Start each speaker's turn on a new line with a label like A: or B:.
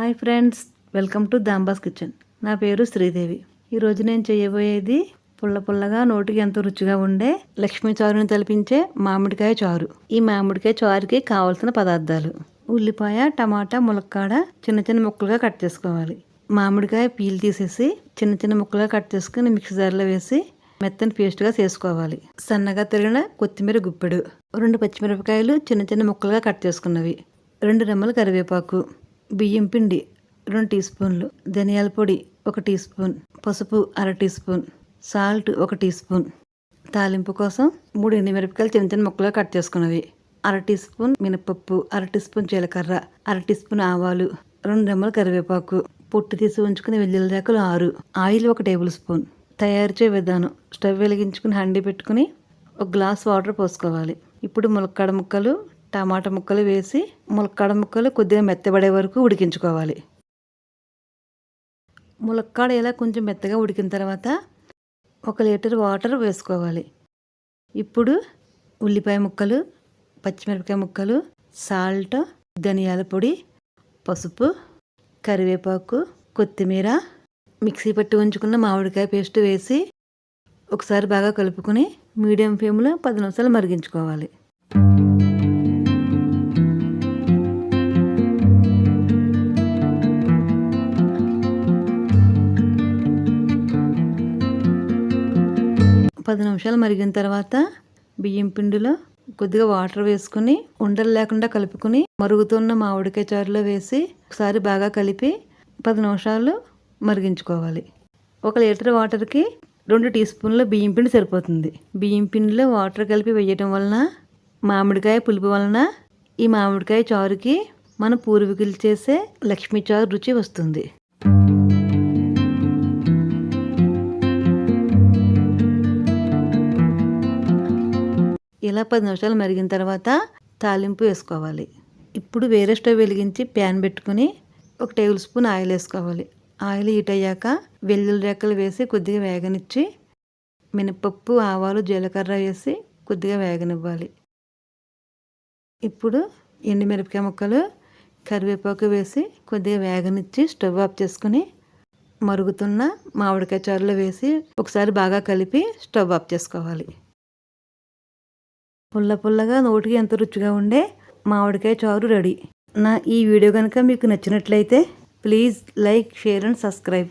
A: Hi friends, welcome to దాంబాస్ kitchen. నా పేరు శ్రీదేవి. ఈరోజు నేను చేయబోయేది పుల్లగా నోటికి ఎంతో రుచిగా ఉండే లక్ష్మీ చారుని తలిపించే మామిడికాయ చారు. ఈ మామిడికాయ చారుకి కావాల్సిన పదార్థాలు: ఉల్లిపాయ, టమాటా, ములక్కాడ చిన్న ముక్కలుగా కట్ చేసుకోవాలి. మామిడికాయ పీల్ తీసేసి చిన్న ముక్కలుగా కట్ చేసుకుని మిక్సీ జార్లో వేసి మెత్తని పేస్ట్గా చేసుకోవాలి. సన్నగా తరిగిన కొత్తిమీర గుప్పెడు, 2 పచ్చిమిరపకాయలు చిన్న ముక్కలుగా కట్ చేసుకున్నవి, 2 రెమ్మలు కరివేపాకు, బియ్యం పిండి 2 టీ స్పూన్లు, ధనియాల పొడి 1 టీ స్పూన్, పసుపు 1/2 teaspoon, salt 1 teaspoon. తాలింపు కోసం 3 ఎండుమిరపకాయలు చిన్న ముక్కలుగా కట్ చేసుకున్నవి, 1/2 టీ స్పూన్ మినపప్పు, 1/2 టీ స్పూన్ జీలకర్ర, 1/2 టీ స్పూన్ ఆవాలు, 2 రెమ్మలు కరివేపాకు, పొట్టు తీసి ఉంచుకుని వెల్లుల్లి రేకలు 6, ఆయిల్ 1 టేబుల్ స్పూన్. తయారు చేయ విధానం: స్టవ్ వెలిగించుకుని హండి పెట్టుకుని 1 గ్లాస్ వాటర్ పోసుకోవాలి. ఇప్పుడు ములక్కాడ ముక్కలు, టమాటా ముక్కలు వేసి ములక్కాడ ముక్కలు కొద్దిగా మెత్తబడే వరకు ఉడికించుకోవాలి. ములక్కాడ ఇలా కొంచెం మెత్తగా ఉడికిన తర్వాత 1 లీటర్ వాటర్ వేసుకోవాలి. ఇప్పుడు ఉల్లిపాయ ముక్కలు, పచ్చిమిరపకాయ ముక్కలు, సాల్ట్, ధనియాల పొడి, పసుపు, కరివేపాకు, కొత్తిమీర, మిక్సీ పట్టి ఉంచుకున్న మామిడికాయ పేస్ట్ వేసి ఒకసారి బాగా కలుపుకొని మీడియం ఫ్లేమ్లో 10 నిమిషాలు మరిగించుకోవాలి. పది నిమిషాలు మరిగిన తర్వాత బియ్యం పిండిలో కొద్దిగా వాటర్ వేసుకుని ఉండలు లేకుండా కలుపుకుని మరుగుతున్న మామిడికాయ చారులో వేసి ఒకసారి బాగా కలిపి 10 నిమిషాలు మరిగించుకోవాలి. 1 లీటర్ వాటర్కి 2 టీ స్పూన్ల బియ్యం పిండి సరిపోతుంది. బియ్యం పిండిలో వాటర్ కలిపి వేయటం వలన మామిడికాయ పులుపు వలన ఈ మామిడికాయ చారుకి మన పూర్వీకులు చేసే లక్ష్మీ చారు రుచి వస్తుంది. ఇలా 10 నిమిషాలు మరిగిన తర్వాత తాలింపు వేసుకోవాలి. ఇప్పుడు వేరే స్టవ్ వెలిగించి ప్యాన్ పెట్టుకుని 1 టేబుల్ స్పూన్ ఆయిల్ వేసుకోవాలి. ఆయిల్ హీట్ అయ్యాక వెల్లుల్లి రెక్కలు వేసి కొద్దిగా వేగనిచ్చి మినపప్పు, ఆవాలు, జీలకర్ర వేసి కొద్దిగా వేగనివ్వాలి. ఇప్పుడు ఎండుమిరపకాయ ముక్కలు, కరివేపాకు వేసి కొద్దిగా వేగనిచ్చి స్టవ్ ఆఫ్ చేసుకుని మరుగుతున్న మామిడికాయ చారులో వేసి ఒకసారి బాగా కలిపి స్టవ్ ఆఫ్ చేసుకోవాలి. పుల్లగా నోటికి ఎంతో రుచిగా ఉండే మామిడికాయ చారు రెడీ. నా ఈ వీడియో కనుక మీకు నచ్చినట్లయితే please like, share and subscribe.